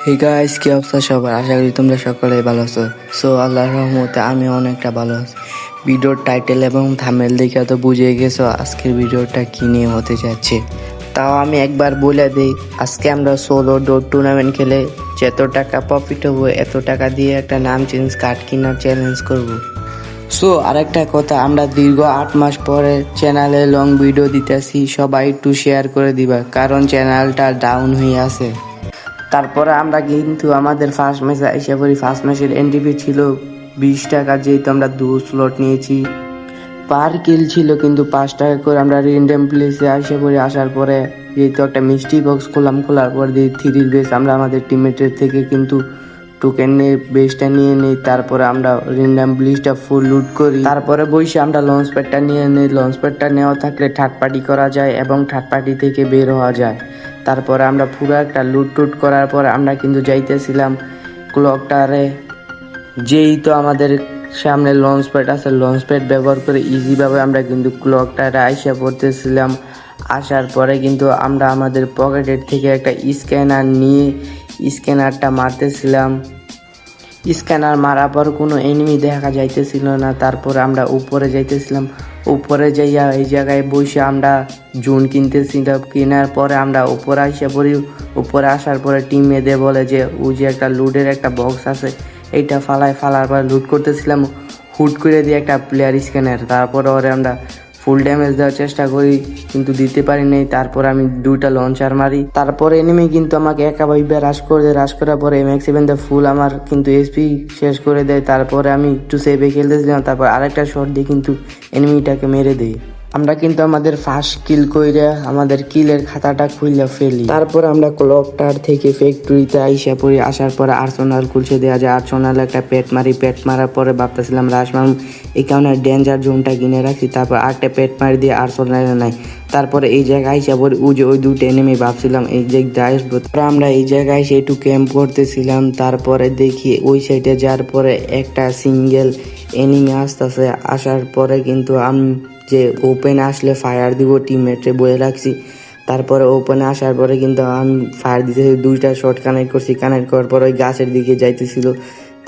Hey guys, কি অবস্থা সবার? আশা করি তোমরা সকলেই ভালো আছো। সো আল্লাহর রহমতে আমি অনেকটা ভালো আছি। ভিডিওর টাইটেল এবং থাম্বনেল দেখে তো বুঝে গেছো আজকের ভিডিওটা কি নিয়ে হতে যাচ্ছে। তাও আমি একবার বলে দিই, আজকে আমরা সোলো ডোর টুর্নামেন্ট খেলে যত টাকা প্রফিট হবো এত টাকা দিয়ে একটা নাম চেঞ্জ কার্ড কেনার চ্যালেঞ্জ করব। সো আরেকটা কথা, আমরা দীর্ঘ 8 মাস পরে চ্যানেলে লং ভিডিও দিতেছি, সবাই একটু শেয়ার করে দিবা, কারণ চ্যানেলটা ডাউন হয়ে আছে। তারপরে আমরা কিন্তু আমাদের ফার্স্ট ম্যাচে এসে পড়ি। ফার্স্ট ম্যাচের এন্ট্রি ফি ছিল 20 টাকা, যেহেতু আমরা 2 স্লট নিয়েছি। পার কিল ছিল কিন্তু 5 টাকা করে। আমরা র্যান্ডম প্লেসে এসে পড়ি। আসার পরে যেহেতু একটা মিষ্টি বক্স খোলার পর দিয়ে 3 বেস আমরা আমাদের টিমমেটের থেকে কিন্তু টোকেন নিয়ে বেসটা নিয়ে নিই। তারপরে আমরা র্যান্ডম ব্লিজটা ফুল লুট করি। তারপরে বসে আমরা লঞ্চ প্যাডটা নিয়ে নিই। লঞ্চ প্যাডটা নেওয়া থাকলে থার্ড পার্টি করা যায় এবং থার্ড পার্টি থেকে বের হওয়া যায়। তারপরে আমরা পুরো একটা লুট করার পর আমরা কিন্তু যাইতেছিলাম ক্লকটারে। যেই তো আমাদের সামনে লঞ্চ প্যাড আছে, লঞ্চ প্যাড ব্যবহার করে ইজিভাবে আমরা কিন্তু ক্লকটারে আইসা পড়তেছিলাম। আসার পরে কিন্তু আমরা আমাদের পকেটের থেকে একটা স্ক্যানার নিয়ে স্ক্যানারটা মারতেছিলাম। স্ক্যানার মারার পর কোনো এনিমি দেখা যাইতেছিল না। তারপর আমরা উপরে যাইতেছিলাম। উপরে যাইয়া এই জায়গায় বসে আমরা জোন কিনতেছিলাম। কেনার পরে আমরা উপরে আসা পড়ি। উপরে আসার পরে টিম মেয়েদের বলে যে ওই যে একটা লুটের একটা বক্স আছে, এইটা ফালার পর লুট করতেছিলাম। হুট করে দিয়ে একটা প্লেয়ার স্ক্যানার। তারপরে ওরে আমরা ফুল ড্যামেজ দেওয়ার চেষ্টা করি কিন্তু দিতে পারি নাই। তারপর আমি 2টা লঞ্চার মারি। তারপরে এনিমি কিন্তু আমাকে একাভাবে রাশ করে দেয়। রাশ করার পরে M7 ফুল আমার কিন্তু এসপি শেষ করে দেয়। তারপরে আমি একটু সেভে খেলতেছিলাম। তারপর আরেকটা শট দিয়ে কিন্তু এনিমিটাকে মেরে দেয়। আমরা কিন্তু আমাদের ফার্স্ট কিল কইরা আমাদের কিলের খাতাটা খুইলা ফেলি। তারপর আমরা ক্লকটার থেকে ফ্যাক্টরিতে আইসা পড়ি। আসার পরে আর্সেনাল খুলছে দেওয়া যায়। আর্সেনাল একটা পেট মারার পরে ভাবতেছিলাম রাশ মারুম, এই কারণে ডেঞ্জার জোনটা কিনে রাখছি। তারপর আরেকটা পেট মারি দিয়ে আর্সেনাল নাই। তারপরে এই জায়গায় আইসা পড়ি ওই 2টা এনিমি ভাবছিলাম এই যে আসবো। আমরা এই জায়গায় এসে একটু ক্যাম্প করতেছিলাম। তারপরে দেখি ওই সাইডে যাওয়ার পরে একটা সিঙ্গেল এনিমি আসতেছে। আসার পরে কিন্তু আমি যে ওপেনে আসলে ফায়ার দিব টিমমেটে বলে রাখছি। তারপরে ওপেনে আসার পরে কিন্তু আমি ফায়ার দিতে 2টা শট কানেক্ট করছি। কানেক্ট করার পর ওই গাছের দিকে যাইতেছিল।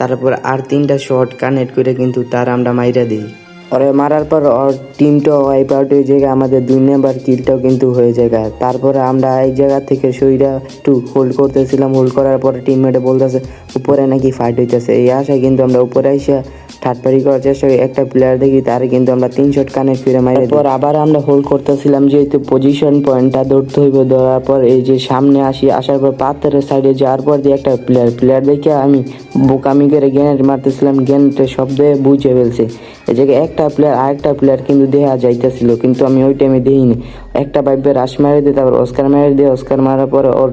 তারপর আর 3টা শট কানেক্ট করে কিন্তু তার আমরা মাইরা দিই। ওরে মারার পর ওর টিমটা ওয়াইপ আউট হয়ে যায়। আমাদের 2 নাম্বার কিলটাও কিন্তু হয়ে যায়। তারপরে আমরা এই জায়গা থেকে সইরা একটু হোল্ড করতেছিলাম। হোল্ড করার পরে টিমমেটে বলতেছে উপরে নাকি ফাইট হইতেছে। এই আশায় কিন্তু আমরা উপরে আইসা থার্ড পার্টি করার চেষ্টা করি। একটা প্লেয়ার দেখি, তার কিন্তু আমরা 3 শট কানেক্ট করে মারি। তারপর আবার আমরা হোল্ড করতেছিলাম, যেহেতু পজিশন পয়েন্টটা ধরতে হইবে। ধরার পর এই যে সামনে আসার পর পাথরের সাইডে যাওয়ার পর দিয়ে একটা প্লেয়ার দেখে আমি বোকামি করে গ্রেনেড মারতেছিলাম। গ্রেনেডের শব্দে বুঝে ফেলছে। এই জায়গায় একটা প্লেয়ার আরেকটা প্লেয়ার কিন্তু দেখা যাইতেছিল, কিন্তু আমি ওই টাইমে দেখিনি। একটা বাইবে রাশ মারি দিয়ে তারপর অস্কার মারি দিয়ে অস্কার মারার পরে ওর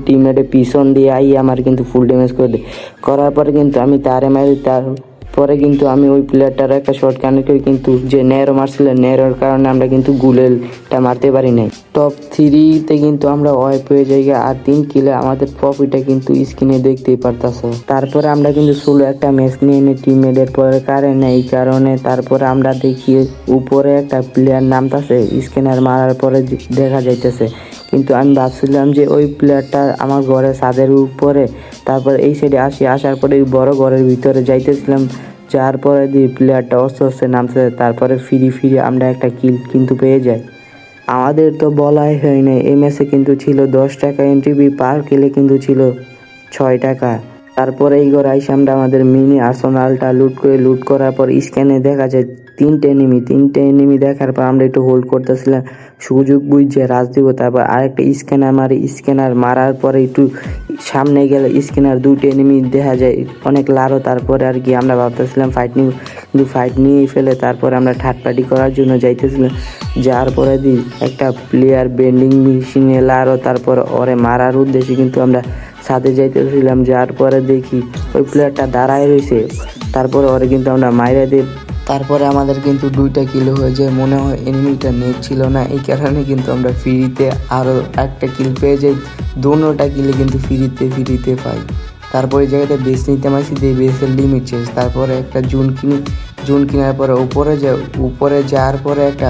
টিমমেটে পিছন দিয়ে আই আমার কিন্তু ফুল ড্যামেজ করে দেয়। করার পরে কিন্তু আমি তারে মারি। তারপরে কিন্তু আমি ওই প্লেয়ারটার একটা শর্ট কানেক্ট করি, কিন্তু যে নেরো মারছিল নেরোর কারণে আমরা কিন্তু গুলেলটা মারতে পারি নাই। টপ 3-তে কিন্তু আমরা ওয়াইপ হয়ে যাই। আর 3 কিলে আমাদের প্রফিটটা কিন্তু স্ক্রিনে দেখতেই পারতাছো। তারপরে আমরা কিন্তু সোলো একটা ম্যাচ নিয়ে নিই টিমমেটের পরে কারেন্ট এই কারণে। তারপরে আমরা দেখি উপরে একটা প্লেয়ার নামতাছে, স্ক্যানার মারার পরে দেখা যাইতেছে। কিন্তু আমি ভাবছিলাম যে ওই প্লেয়ারটা আমার ঘরের ছাদের উপরে। তারপর এই সাইডে আসার পরে বড় ঘরের ভিতরে যাইতেছিলাম। যার পরে দিয়ে প্লেয়ারটা আস্তে নামছে। তারপরে ফিরি আমরা একটা কিল কিন্তু পেয়ে যাই। আমাদের তো বলাই হয় নাই, এই ম্যাচে কিন্তু ছিল 10 টাকা এন্ট্রি ফি, পার কিলে কিন্তু ছিল 6 টাকা। তারপরে এই ঘরে আইসা আমরা আমাদের মিনি আর্সেনালটা লুট করার পর স্ক্যানে দেখা যায় 3টে এনিমি দেখার পর আমরা একটু হোল্ড করতেছিলাম, সুযোগ বুঝছে রাজ দিব। তারপর আরেকটা স্ক্যানার মারার পরে একটু সামনে গেলে স্ক্যানার 2টে এনিমি দেখা যায় অনেক লারো। তারপরে আর কি আমরা ভাবতেছিলাম ফাইট নিব, কিন্তু ফাইট নিয়েই ফেলে। তারপরে আমরা থার্ড পার্টি করার জন্য যাইতেছিলাম। যার পরে দিই একটা প্লেয়ার বেন্ডিং মেশিনে লারো। তারপর ওরে মারার উদ্দেশ্যে কিন্তু আমরা ছাদে যাইতেছিলাম। যার পরে দেখি ওই প্লেয়ারটা দাঁড়ায় রয়েছে। তারপরে ওরে কিন্তু আমরা মাইরা দিই। তারপরে আমাদের কিন্তু 2টা কিল হয়ে যায়। মনে হয় এনিমিটা নেট ছিল না, এই কারণে কিন্তু আমরা ফ্রিতে আরও একটা কিল পেয়ে যাই। দোনোটা কিলে কিন্তু ফ্রিতে পাই। তারপরে এই জায়গাতে বেস নিতে মারছি, দিয়ে বেসের লিমিট শেষ। তারপরে একটা জুন কেনার পরে উপরে যাওয়ার পরে একটা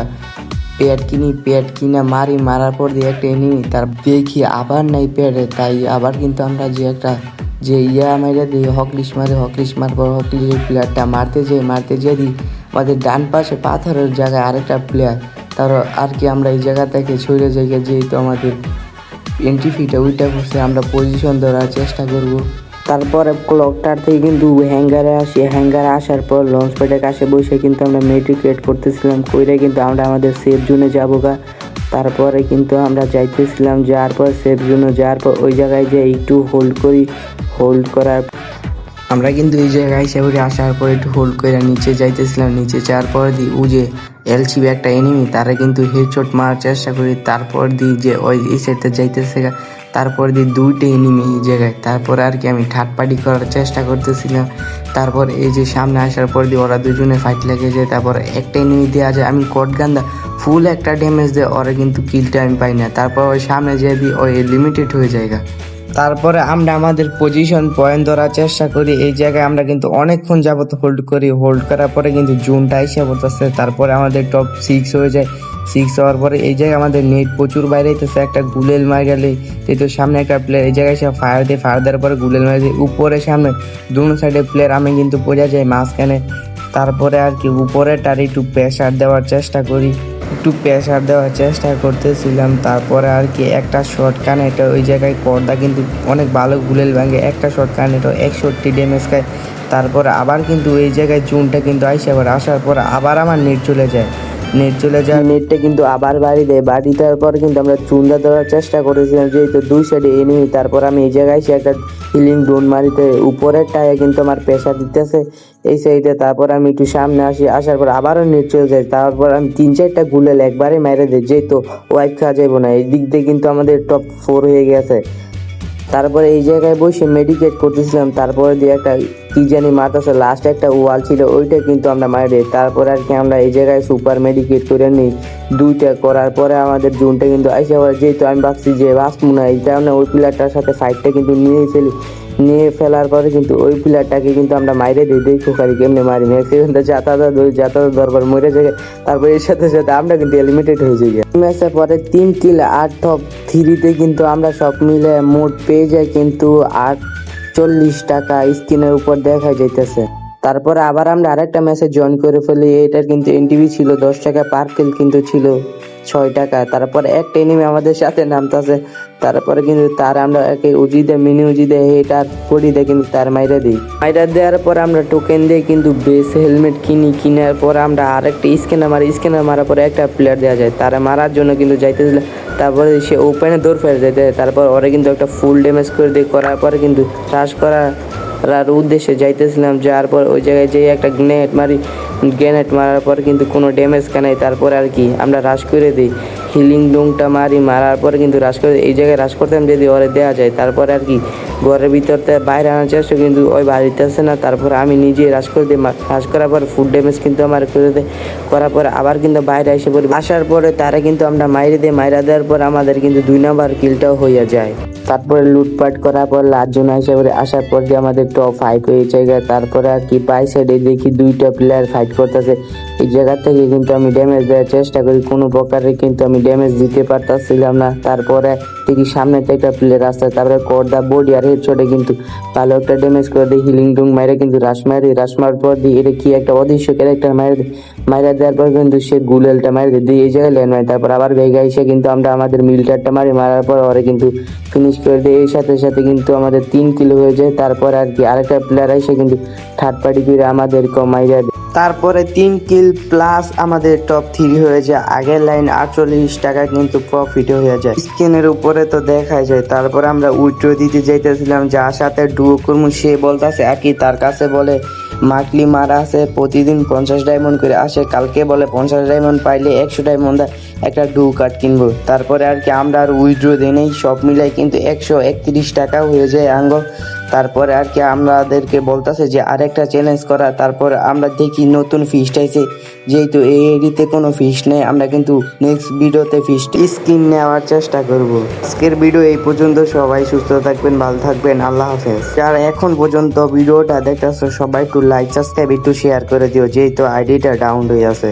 প্যাড কিনা মারার পর দিয়ে একটা এনিমি। তার দেখি আবার নাই প্যাডে, তাই আবার কিন্তু আমরা যে একটা যে মাইরা দিই হকলিশ মারবো হকলিশের প্লেয়ারটা মারতে যেয়ে দিই আমাদের ডান পাশে পাথরের জায়গায় আরেকটা প্লেয়ার, তার আর কি আমরা এই জায়গা থেকে ছড়ে যাই, যেহেতু আমাদের এন্ট্রি ফিটা ওইটা করছে, আমরা পজিশন ধরার চেষ্টা করব। তারপরে ক্লকটার থেকে কিন্তু হ্যাঙ্গারে আসার পর লঞ্চ প্যাডের কাছে বসে কিন্তু আমরা মেডিকেট করতেছিলাম, কইরে কিন্তু আমরা আমাদের সেফ জোনে যাবো গা। তারপরে কিন্তু আমরা যাইতেছিলাম, যাওয়ার পর সেফ জোনে যাওয়ার পর ওই জায়গায় যে একটু হোল্ড করার আমরা কিন্তু এই জায়গায় হিসাবে আসার পর একটু হোল্ড করে নিচে যাইতেছিলাম। নিচে যাওয়ার পর দিই যে এলসিবি একটা এনিমি, তারা কিন্তু হেডশট মারার চেষ্টা করি। তারপর দিই যে ওই এই সাইডটা যাইতেছে, তারপর দিই দুইটা এনিমি এই জায়গায়। তারপর আর কি আমি থার্ড পার্টি করার চেষ্টা করতেছিলাম। তারপর এই যে সামনে আসার পর দিয়ে ওরা দুজনে ফাইট লেগে যায়। তারপর একটা এনিমি দেওয়া যায়, আমি কট গান্দা ফুল একটা ড্যামেজ দেয়, ওরা কিন্তু কিলটা আমি পাই না। তারপর ওই সামনে যেয়ে দিই ওই লিমিটেড হয়ে যায়। তারপরে আমরা আমাদের পজিশন পয়েন্ট ধরার চেষ্টা করি। এই জায়গায় আমরা কিন্তু অনেকক্ষণ যাবত হোল্ড করার পরে কিন্তু জুনটা এসে পড়তেছে। তারপরে আমাদের টপ 6 হয়ে যায়। 6 হওয়ার পরে এই জায়গায় আমাদের নেট প্রচুর বাইরে হইতেছে, একটা গুলেল মার গেলে যেহেতু সামনে একটা প্লেয়ার, এই জায়গায় সে ফায়ার দেওয়ার পরে গুলেল মার দিয়ে উপরে সামনে দুনো সাইডে প্লেয়ার, আমি কিন্তু বোঝা যায় মাঝখানে। তারপরে আর কি উপরেটার একটু প্রেশার দেওয়ার চেষ্টা করতেছিলাম। তারপরে আর কি একটা শর্ট কানেক্ট, ওই জায়গায় পর্দা কিন্তু অনেক ভালো গুলেল ভাঙে, একটা শর্ট কানেক্ট 61 ড্যামেজ খায়। তারপরে আবার কিন্তু এই জায়গায় জুনটা কিন্তু আসার পর আবার আমার নেট চলে যায়, নেটটা কিন্তু আবার বাড়ি দেওয়ার পর কিন্তু আমরা চুন্দা দেওয়ার চেষ্টা করেছিলাম, যেহেতু দুই সাইডে এনিমি। তারপর আমি এই জায়গায় এসে একটা হিলিং ডোন মারিতে উপরের টায়ে কিন্তু আমার প্রেশার দিতেছে এই সাইডে। তারপর আমি একটু সামনে আসার পর আবারও নেট চলে যায়। তারপর আমি 3-4টা গুলেল একবারে মেরে দিই, যেহেতু ওয়াইপ খাওয়া যাবো না। এই দিক দিয়ে কিন্তু আমাদের টপ 4 হয়ে গেছে। তারপরে এই জায়গায় বসে মেডিকেট করতেছিলাম। তারপরে দিয়ে একটা কি জানি মারতেছে, লাস্ট একটা ওয়াল ছিল, ওইটা কিন্তু আমরা মারি দিই। তারপরে আর কি আমরা এই জায়গায় সুপার মেডিকেট করে নিই। দুইটা করার পরে আমাদের জোনটা কিন্তু আইসা পড়ে, যেহেতু আমি ভাবছি যে বাঁচবো না, এই কারণে ওই প্লেয়ারটার সাথে ফাইটটা কিন্তু নিয়ে ফেলার পরে কিন্তু ওই প্লেয়ারটাকে কিন্তু আমরা মাইরে দিই। দেখো খালি কেমনে মারি, ম্যাক্সিমাম যাতায়াত দরবার মরে যায়। তারপর এর সাথে আমরা কিন্তু এলিমিনেটেড হয়ে যাই। ম্যাচের পরে 3 কিল 8 টপ 3-তে কিন্তু আমরা সব মিলে মোট পেয়ে যাই কিন্তু 48 টাকা স্ক্রিনের উপর দেখা যাইতেছে। তারপরে আবার আমরা আরেকটা ম্যাচে জয়েন করে ফেলি। এটার কিন্তু এনটিভি ছিল 10 টাকা, পার কিল কিন্তু ছিল 6 টাকা। তারপরে একটা এনিমি আমাদের সাথে নামতেছে, তারপরে কিন্তু তার আমরা মিনি উজি দেয় হেটার পড়ি দেয়, কিন্তু তার মাইরা দেওয়ার পর আমরা টোকেন দিয়ে কিন্তু বেস হেলমেট কিনার পর আমরা আরেকটা স্ক্যানার মারার পরে একটা প্লেয়ার দেওয়া যায়, তারা মারার জন্য কিন্তু যাইতেছিল। তারপরে সে ওপেনে দৌড় ফেলে যেতে, তারপর ওরা কিন্তু একটা ফুল ড্যামেজ করে দিয়ে করার পরে কিন্তু রাশ করার উদ্দেশ্যে যাইতেছিলাম। যাওয়ার পর ওই জায়গায় যেয়ে একটা গ্রেনেড মারার পর কিন্তু কোনো ড্যামেজ নাই। তারপরে আর কি আমরা রাশ করে দিই, হিলিং ডোংটা মারার পরে কিন্তু রাশ করে এই জায়গায় রাশ করতাম যদি ওরে দেওয়া যায়। তারপরে আর কি ঘরের ভিতরতে বাইরে আনার চেষ্টা, কিন্তু ওই বাড়িতে আসে না। তারপর আমি নিজে রাশ করে দিই, রাশ করার পর ফুড ড্যামেজ কিন্তু আমার করে দেয়। করার পরে আবার কিন্তু বাইরে এসে পড়ি, আসার পরে তারা কিন্তু আমরা মাইরা দেওয়ার পর আমাদের কিন্তু 2 নাম্বার কিলটাও হইয়া যায়। তারপরে লুটপাট করার পর লাস্টজন হিসেবে আসার পর দিয়ে আমাদের টপ 5 হয়ে জায়গায়। তারপরে আর কি বাই সাইডে দেখি 2টা প্লেয়ার ফাইট করতেছে। এই জায়গা থেকে কিন্তু আমি ড্যামেজ দেওয়ার চেষ্টা করি, কোনো প্রকারে কিন্তু আমি ড্যামেজ দিতে পারতেছিলাম না। তারপরে দেখি সামনে একটা প্লেয়ার আসছে, তারপরে করদা বডি আর হেডশটে কিন্তু ভালো একটা ড্যামেজ করে দিই। হিলিং ডুং মাইরে কিন্তু রাশ মারার পর দিয়ে এটা কি একটা অদৃশ্য ক্যারেক্টার মাইরা দেওয়ার পর কিন্তু সে গুলেলটা মারি দিয়ে এই জায়গায় ল্যান্ড মারি। তারপর আবার ভেগা এসে কিন্তু আমরা আমাদের মিলটারটা মারার পর ওরে কিন্তু ফিনিশ করে দিই। এর সাথে কিন্তু আমাদের 3 কিলো হয়ে যায়। তারপর আর কি আরেকটা প্লেয়ার এসে কিন্তু থার্ড পার্টি করে আমাদেরকে মাইরা দেয়। তারপরে 3 কিল প্লাস আমাদের টপ 3 হয়ে যায়। আগের লাইন 48 টাকা কিন্তু প্রফিট হয়ে যায়, স্ক্রিনের উপরে তো দেখাই যায়। তারপরে আমরা উইথড্র দিতে যাইতেছিলাম, যার সাথে ডুও করবো সে বলতেছে আর কি তার কাছে বলে মাকলি মারা আছে, প্রতিদিন 50 ডায়মন্ড করে আসে, কালকে বলে 50 ডায়মন্ড পাইলে 100 ডায়মন্ড একটা ডু কার্ড কিনবো। তারপরে আর কি আমরা আর উইথড্র দিই নেই, সব মিলাই কিন্তু 131 টাকা হয়ে যায় আঙ্গ। তারপরে আর কি আমাদেরকে বলতেছে যে আরেকটা চ্যালেঞ্জ করা। তারপর আমরা দেখি নতুন ফিস্ট আইছে, যেহেতু এই এডিতে কোনো ফিস্ট নেই, আমরা কিন্তু নেক্সট ভিডিওতে ফিস্ট স্কিন নেওয়ার চেষ্টা করব। আজকের ভিডিও এই পর্যন্ত, সবাই সুস্থ থাকবেন, ভালো থাকবেন, আল্লাহ হাফেজ। যারা এখন পর্যন্ত ভিডিওটা দেখতেছো সবাই একটু লাইক সাবস্ক্রাইব একটু শেয়ার করে দিও, যেহেতু আইডিটা ডাউন হয়ে আছে।